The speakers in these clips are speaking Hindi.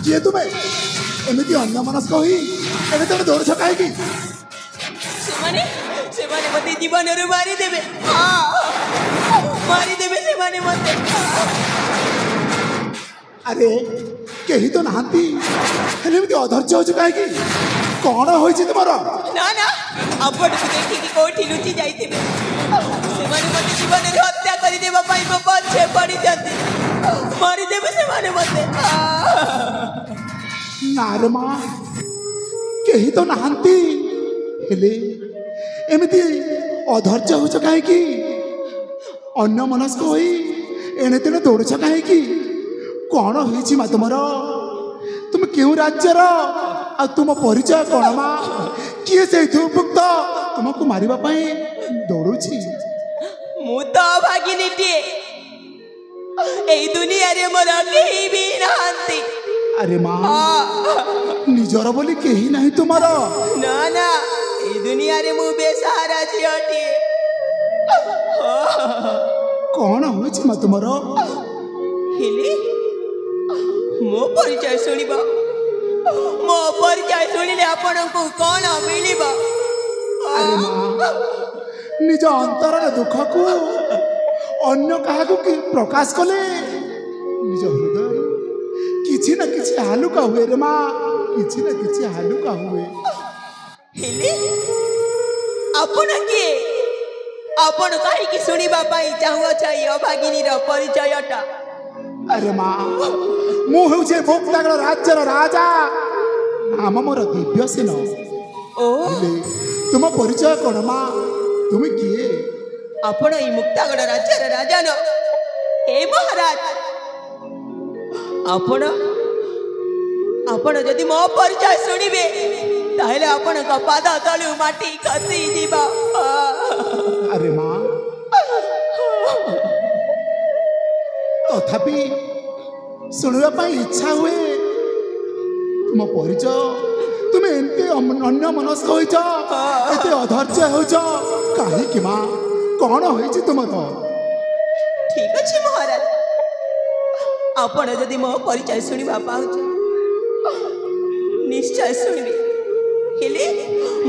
किए तुम्हें एमती अन्न मनस्क होई एबे तुम दौड़ छका है कि सेमाने मते जीवन रे मारी देबे सेमाने मते अरे केही तो नहांती हेले एमती अधर्य हो छका है कि कौन होई छी तुम्हारा ना अपन को देखि कि कोठी लुचि जाईतिबे सेमाने मते जीवन रे हत्या करि देबा पई मो पछे पड़ी जाती मारी देबे सेमाने मते नारे माँ केही तो नहांती हेले एमती अधर्य हो छका है कि अन्न मनस्क होई एने तेने दौड़ छका है कि कौन होई मा तुमर तुम क्यों राज्यर आ तुम परिचय कौन मा किए से उपयुक्त तुमको मारिबा पई दौड़ुछि मु तो भागिनीटी एई दुनिया रे मोर केही भी नहांती अरे माँ निजर बोली केही नहीं तुम्हारा ना ए दुनिया रे मु बेसहारा झियटी कौन होइछि मा तुमरो हेली मो परिचय सुनिले आपण को कौन मिलिबा अरे माँ निज अंतर दुख को अन्य कहा को प्रकाश कले निज हृदय किछि ना किछि हालुका हुए रे माँ किछि ना किछि हालुका हुए हेले आपण के आपण काहे कि सुनिबा पाई चाहू छै अभागिनी रो परिचयटा अरे माँ मु होउछे भोक्तागळ राज्यर राजा नाम मोर दिव्यसेन ओ तुम परिचय कोन माँ तुम किए आपण ई मुक्तागढ़ राज्यर राजा न हे महाराज आपण जदि मो परिचय सुनिबे ताहेले आपण का पाद तळु माटी खसी जीवा अरे माँ तथापि सुनिबा पई इच्छा हुए तुम परिचय तुम एमती अन्य मनस्क होइछ एते अधर्य होइछ काहे कि माँ कौन होइछ तुमर ठीक अछि महाराज आपण जदि मो परिचय सुनिबा पाउछ निश्चय सुनिबे हेले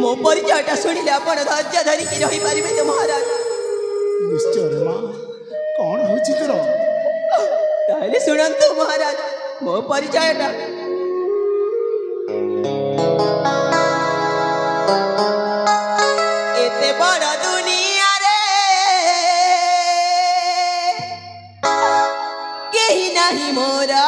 मो परिचयटा सुनिले आपण धैर्य धरि कि रहि पारिबे तो महाराज निश्चय रे माँ कौन होइछ तोर ताहेले सुनंतु महाराज मो परिचयटा एते बड़ दुनिया रे केही नाही मोरा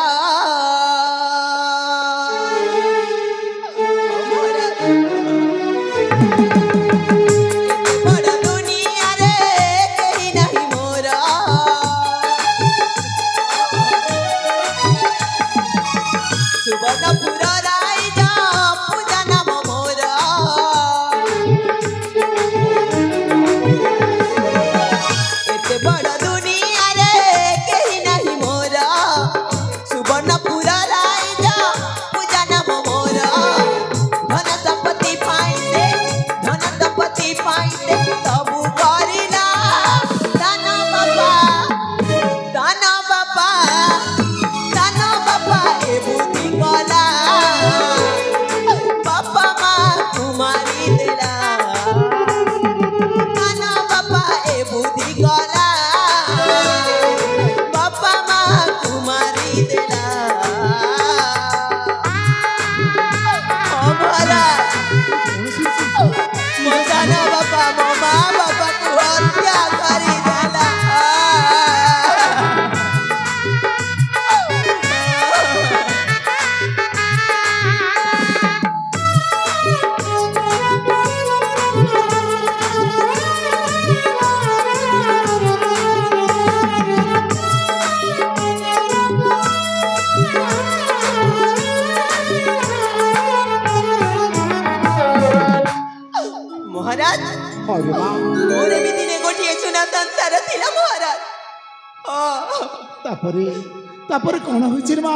ତାପରେ କ'ଣ ହୋଇଛି ରେ ମା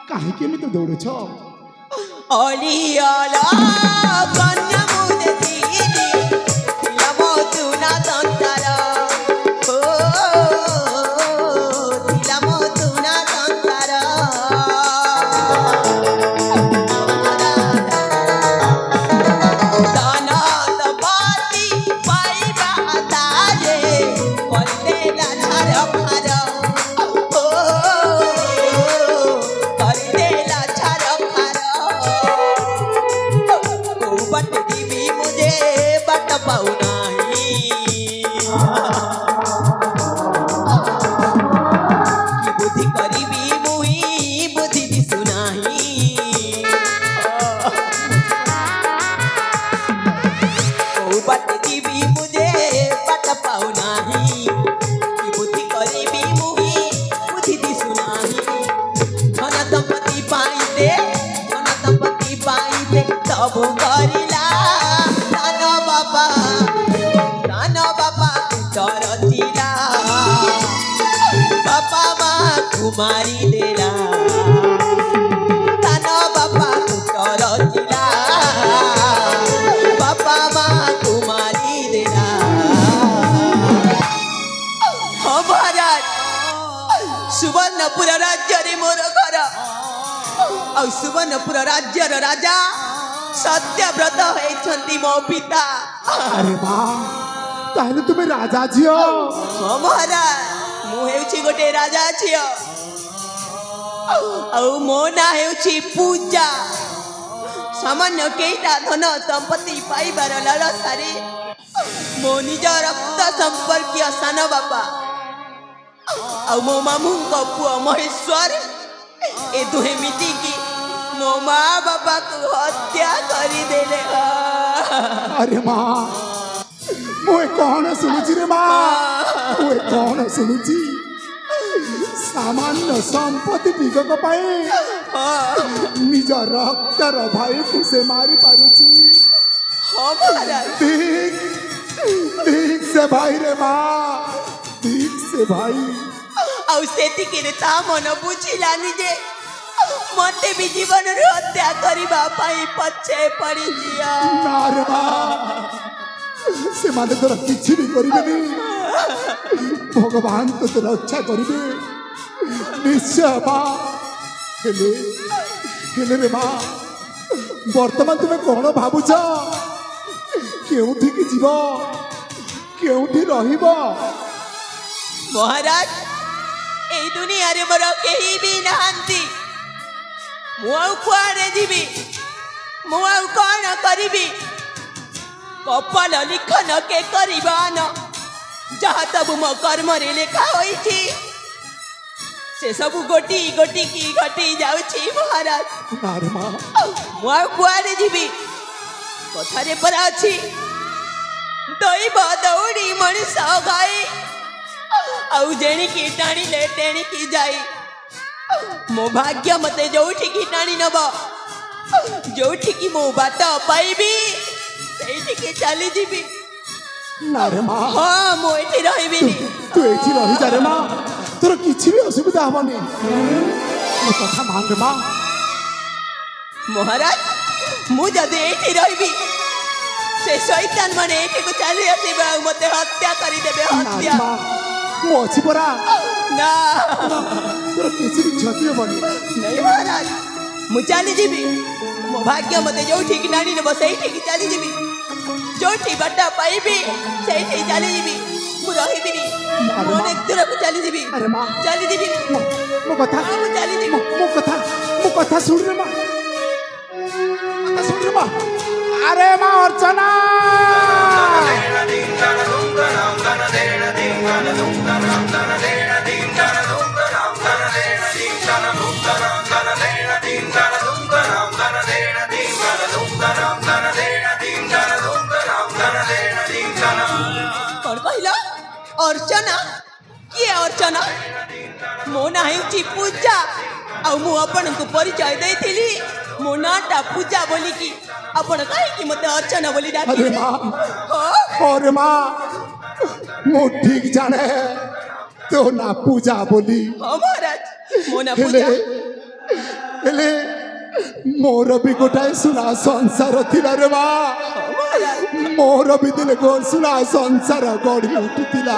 କାହିଁକି ଏମିତି ଦୌଡ଼ୁଛ ଅଳିଅଳ କନ୍ୟା ମୁଁ ଦେଖିଲି ଥିଲା ମୋ ସୁନା ସଂସାର ଥିଲା ମୋ ସୁନା ସଂସାର ସବୁ କରିଲା ଦାନ ବାପା ରଚିଲା ବାପା ମାକୁ ମାରିଦେଲା ଦାନ ବାପା ରଚିଲା ବାପା ମାକୁ ମାରିଦେଲା ହଁ ମହାରାଜ ସୁବର୍ଣ୍ଣପୁର ରାଜ୍ୟରେ ମୋର ଘର ଆଉ ସୁବର୍ଣ୍ଣପୁର ରାଜ୍ୟର ରାଜା ସତ୍ୟବ୍ରତ ହେଇଛନ୍ତି ମୋ ପିତା ଆରେ ମା ତାହେଲେ ତୁମେ ରାଜା ଝିଅ ହଁ ମହାରାଜ ମୁଁ ହେଉଛି ଗୋଟେ ରାଜା ଝିଅ ଆଉ ମୋ ନାଁ ହେଉଛି ପୂଜା ସାମାନ୍ୟ କେଇଟା ଧନ ସମ୍ପତ୍ତି ପାଇବାର ଲାଳସାରେ ମୋ ନିଜ ରକ୍ତ ସମ୍ପର୍କୀୟ ସାନ ବାପା ଆଉ ମୋ ମାମୁଁଙ୍କ ପୁଅ ମହେଶ୍ୱର ଏ ଦୁହେଁ ମିଶିକି ମୋ ମା ବାପାକୁ ହତ୍ୟା କରିଦେଲେ ଆରେ ମା ମୁଁ କ'ଣ ଶୁଣୁଛି ରେ ମା ମୁଁ କ'ଣ ଶୁଣୁଛି ସାମାନ୍ୟ ସମ୍ପତ୍ତି ଟିକକ ପାଇଁ ନିଜ ରକ୍ତର ଭାଇକୁ ସେ ମାରି ପାରୁଛି ଠିକ ସେ ଭାଇ ରେ ମା ଠିକ ସେ ଭାଇ ଆଉ ସେତିକିରେ ତା ମନ ବୁଝିଲାନି ଯେ ମତେ ବି ଜୀବନରୁ ହତ୍ୟା କରିବା ପାଇଁ ପଛେ ପଡ଼ିଛି ସେମାନେ ତୋର କିଛି ବି କରିବେନି ଭଗବାନ ତୋତେ ରକ୍ଷା କରିବେ ନିଶ୍ଚୟ ମା ହେଲେ ରେ ମା ବର୍ତ୍ତମାନ ତୁମେ କ'ଣ ଭାବୁଛ କେଉଁଠିକି ଯିବ କେଉଁଠି ରହିବ ମହାରାଜ ଏଇ ଦୁନିଆରେ ମୋର କେହି ବି ନାହାନ୍ତି ମୁଁ ଆଉ କୁଆଡ଼େ ଯିବି ମୁଁ ଆଉ କ'ଣ କରିବି କପାଳ ଲିଖନ କେ କରିବାନ ଯାହା ସବୁ ମୋ କର୍ମରେ ଲେଖା ହୋଇଛି ସେ ସବୁ ଗୋଟି ଗୋଟିକି ଘଟି ଯାଉଛି ମହାରାଜ ମୁଁ ଆଉ କୁଆଡ଼େ ଯିବି କଥାରେ ପରା ଅଛି ଦୈବ ଦୌଡ଼ି ମଣିଷ ଗାଈ ଆଉ ଜେଣିକି ଟାଣିଲେ ଟେଣିକି ଯାଇ ମୋ ଭାଗ୍ୟ ମତେ ଯୋଉଠିକି ଟାଣି ନବ ଯୋଉଠିକି ମୁଁ ବାଟ ପାଇବି ସେଇଠିକି ଚାଲିଯିବି ହଁ ମୁଁ ଏଠି ରହିବିନି ତୁ ଏଠି ରହିଯା ରେ ମା ତୋର କିଛି ବି ଅସୁବିଧା ହବନି ମୋ କଥା ମାନ ରେ ମା ମହାରାଜ ମୁଁ ଯଦି ଏଇଠି ରହିବି ସେ ଶୈତାନ ମାନେ ଏଠିକୁ ଚାଲି ଆସିବେ ଆଉ ମତେ ହତ୍ୟା କରିଦେବେ ହତ୍ୟା ମୁଁ ଅଛି ପରା ନା ତୋର କିଛି ବି କ୍ଷତି ହବନି ନାଇଁ ମହାରାଜ ମୁଁ ଚାଲିଯିବି ମୋ ଭାଗ୍ୟ ମତେ ଯୋଉଠିକି ଟାଣି ନେବ ସେଇଠିକି ଚାଲିଯିବି ଯୋଉଠି ବାଟ ପାଇବି ସେଇଠି ଚାଲିଯିବି ମୁଁ ରହିବିନି ମୁଁ ଅନେକ ଦୂରକୁ ଚାଲିଯିବି ଚାଲିଯିବି ମୋ କଥା ମୁଁ ଚାଲିଯିବି ମୋ କଥା ଶୁଣରେ ମା ଆରେ ମା ଅର୍ଚ୍ଚନା कौन कहला अर्चना किए अर्चना मो ना हेउची पूजा आ मु अपन को परिचय देथिली मो नाटा पूजा बोली की अपन काहे की मते अर्चना बोली डाकी अरे मां मु ठीक जाने तो ना पूजा बोली हाँ महाराज मो ना हेले पूजा हेले मोर भी गोटाए सुना संसार थिला रे माँ हाँ महाराज मोर भी दिले गोर सुना संसार गढ़ी उठुथिला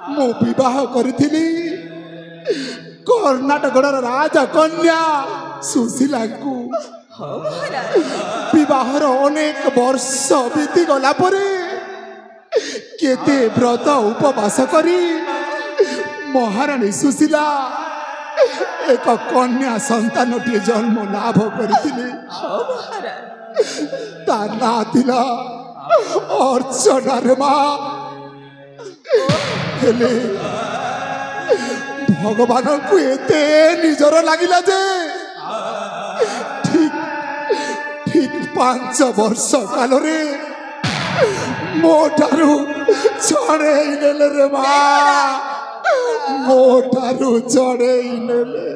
मु विवाह करिथिली कर्णाटक राजा कन्या सुशीला को हाँ महाराज विवाहर अनेक वर्ष बीती गला परे केते व्रत उपवास करी महारानी सुशीला एक कन्या संतानटी जन्म लाभ करथिले हाँ महाराज तार ना थिला अर्चना रे माँ हेले भगवान को एते निजर लागिला जे ठीक ठीक 5 वर्ष काल रे मोटारू छड़े नेले रे माँ मोटारू छड़े नेले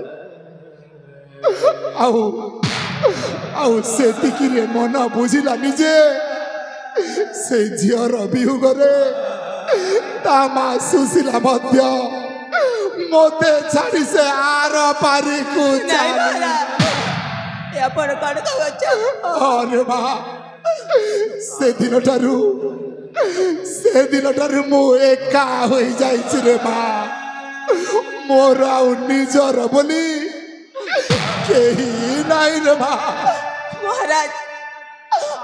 आउ आउ से टिकिरे मन बुझिला निजे से झियर बिहुगरे ता माँ सुशीला मध्य मोते छाड़ी से आर पारी को नहीं महाराज ये अपन कण तो बच्चा अरे माँ से दिन ठारू मु एका हो जाइछि रे माँ मोर आउ निजर बोली केही नाई रे माँ महाराज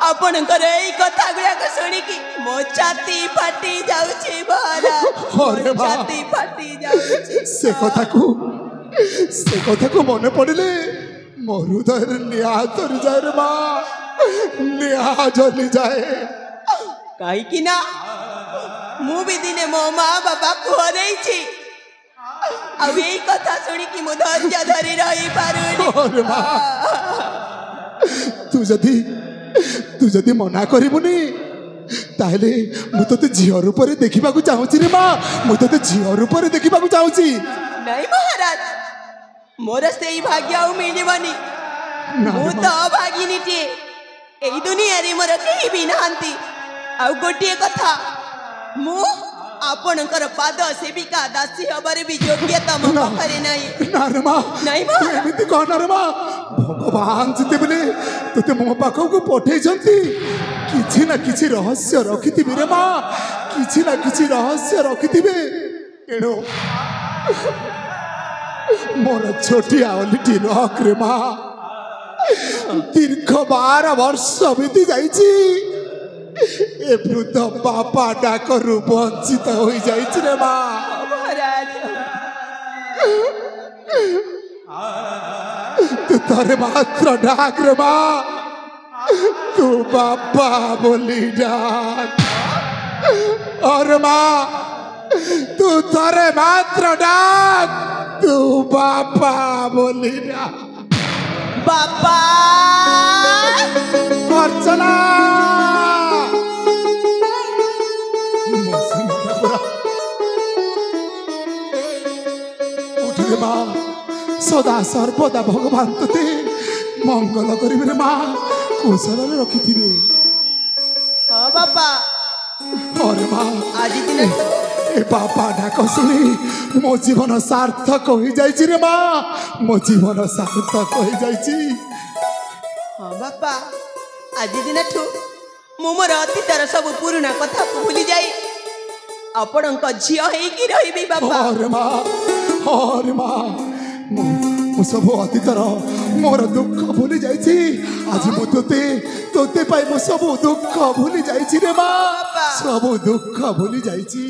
ଆପଣଙ୍କର ଏଇ କଥା ଗୁଡାକ ଶୁଣିକି ମୋ ଛାତି ଫାଟି ଯାଉଛି महाराज अरे ମୋ ଛାତି ଫାଟି ଯାଉଛି से कथाକୁ मने पड़िले मो हृदय निआ तरी जाए रे माँ निआ जली जाए କାହିଁକି ନା ମୁଁ ବି ଦିନେ ମୋ ମା ବାପାକୁ ହରେଇଛି ଆଉ ଏଇ କଥା ଶୁଣିକି ମୁଁ ଧୈର୍ଯ୍ୟ ଧରି ରହିପାରୁନି अरे माँ तू जदि मना करिबुनी ताहले मु तते झियो रूप रे देखिबा को चाहूची रे माँ मु तते झियो रूप रे देखिबा को चाहूची नहीं महाराज मोर सेई भाग्य आउ मिलिबनी ମୁଁ ତ ଅଭାଗିନୀଟିଏ ଏଇ ଦୁନିଆରେ ମୋର କେହି ବି ନାହାନ୍ତି ଆଉ ଗୋଟିଏ କଥା ମୁଁ ଆପଣଙ୍କର ପାଦ ସେବିକା ଦାସୀ ହବାରେ ବି ଯୋଗ୍ୟତା ମୋ ପାଖରେ ନାହିଁ ना रे माँ नहीं माँ एमिति कहना रे माँ भगवान जिते बोले तोते मो पाखक पठे किछि ना किछि रहस्य रखिथिबे रे माँ किछि ना किछि रहस्य रखिथिबे एणो मोर छोटिया ओलिटी रख रे माँ दीर्घ 12 वर्ष बीती जाइछि ए वृद्ध बापा डाकरु वंचित हो जाइछि रे माँ महाराज तू तोरे मात्र डाक रे माँ तू बापा बोली डाक और माँ तू तोरे मात्र डाक तू बापा बोली डाक बापा अर्चना उठ रे माँ सदा सर्वदा भगवान तोते मंगल करिबे रे माँ कुशल रखिथिबे हाँ बापा अरे माँ आज दिन ए बापा डाक शुणी मो जीवन सार्थक हो जाइछि रे माँ मो जीवन सार्थक हो जाइछि हाँ बापा आज दिन मु मोर अतीतर सब पुराना कथा को भूली जाई आपणक झियो हेकी रहिबी बापा अरे माँ मु सब अतीतर मोर दुख भूली जाइछि आज मु तोते पाई मु सब दुख भूली जाइछि रे माँ बापा। सब दुख भूली जाइछि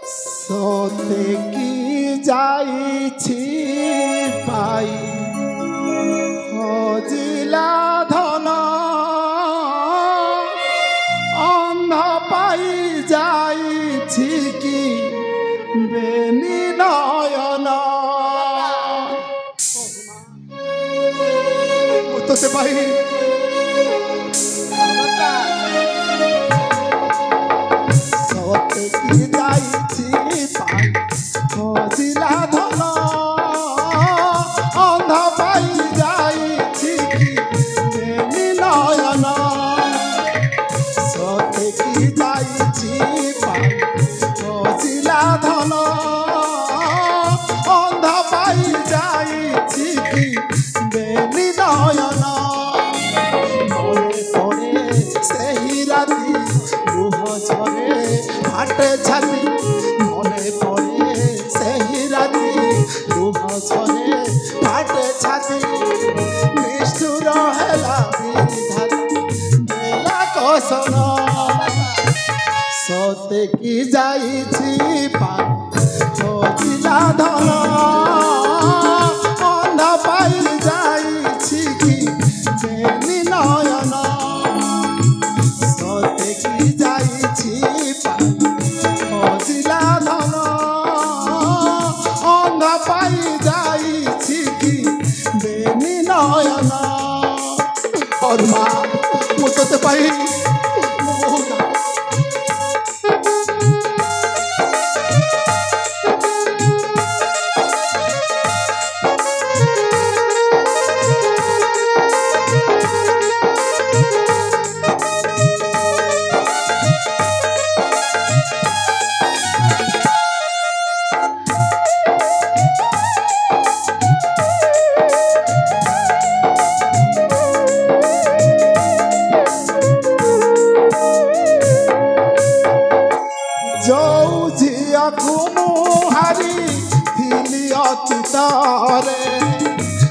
सते की जाइछि पाई हजिला धन अंध पाई जाइछि की बेनी नयन तोते पाई सते की जाइछि पाई हजिला धन अंध पाई जाइछि की बेनी नयन सते की जाइछि फाटे छाती मने पड़े सही राती लुह झरे फाटे छाती निष्ठुर हेला विधाता देला कसन सते की जाइछि खोजिला धन अंध पाई जाइछि कि बेनी नयन सते की जाइछि खोजिला धन अंध पाई जाइछि कि बेनी नयन और माँ मुझे पाई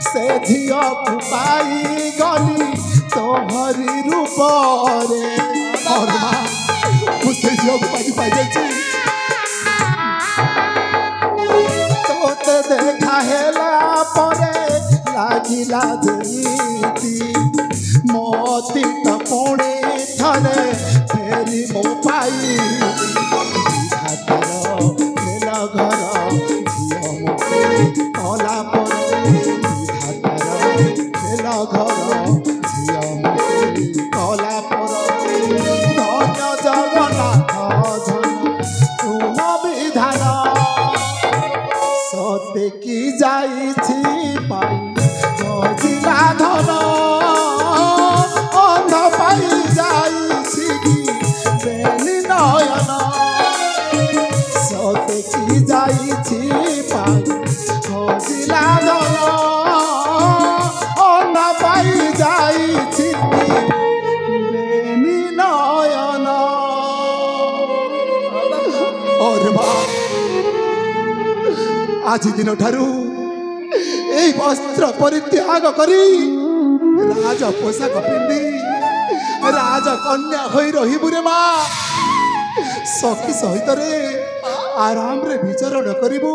से झिया पाई गली तोहरी रूप रे और माँ मुझसे झिया पाई पाई जाइए तोते देखा हेला परे लागिला जेती मोती टपोणे थले फेरी मो पाई हातर मेला घर झिया मुखे कला घर झिया मुखे कला पर धन्य जगन्नाथ धन तुम विधान सते की जाइछि पाई खोजिला धन अंध पाई जाइछि कि बेनी नयन सते की जाइछि पाई खोजिला धन पाई जाइछि बेनी नयन और माँ आज दिन ठारू এই বস্ত্র পরিত্যাগ করি রাজ পোশাক পিন্ধি রাজ কন্যা হয়ে রহিবু রে মা সখী সহিত রে আরাম রে বিচরণ করিবু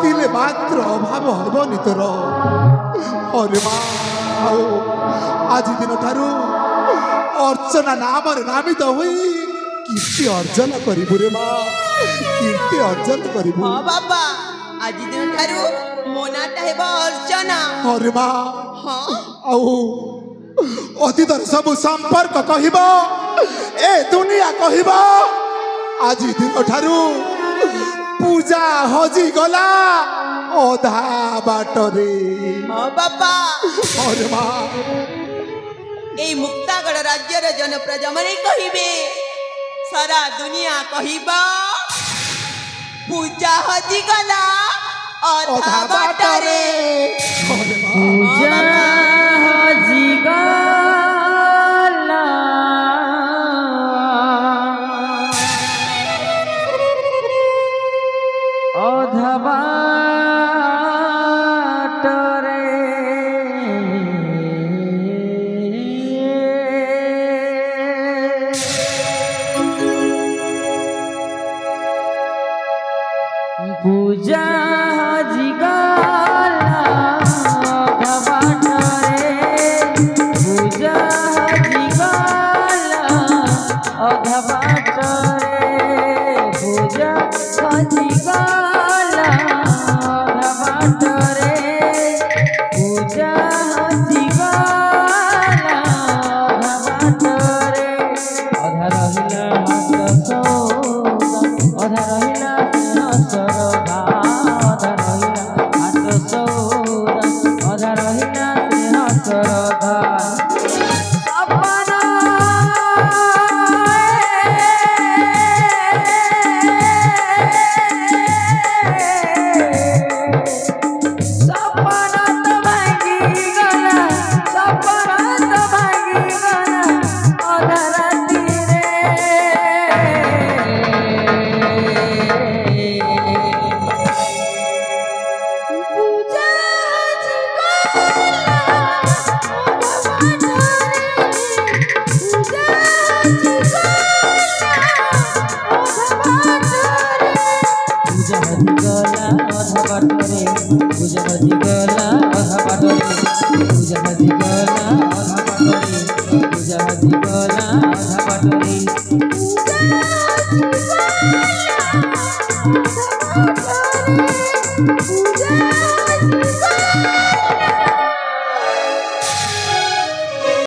তিলে মাত্র অভাব হবনি তোর अरे माँ आओ आज दिन ठारू अर्चना नाम नामित हुई कीर्ति अर्जन करिबु रे माँ कीर्ति अर्जन करिबु हां बाबा आज दिन ठारू मोनाटा हेबा अर्चना अरे माँ हां आओ अतीतर सब संपर्क कहिबो ए दुनिया कहिबो आज दिन ठारू पूजा हजी गला ओधा बाटरे हाँ बाबा अरे माँ ए मुक्तागढ़ राज्यर जन प्रजा मने कहिबे सारा दुनिया कहिबा पूजा हजी गला ओधा बाटरे पूजा हजी गला ओधा पूजा हजी गला घबाटरे पूजा हजी गला घबाटरे पूजा हजी गला घबाटरे पूजा हजी गला घबाटरे अधा रहिला हाथ सौदा अधा रहिला सरदा अधा रहिला हाथ सौदा अधा रहिला सरदा हजिगला अधा बाटरे पूजा हजिगला अधा बाटरे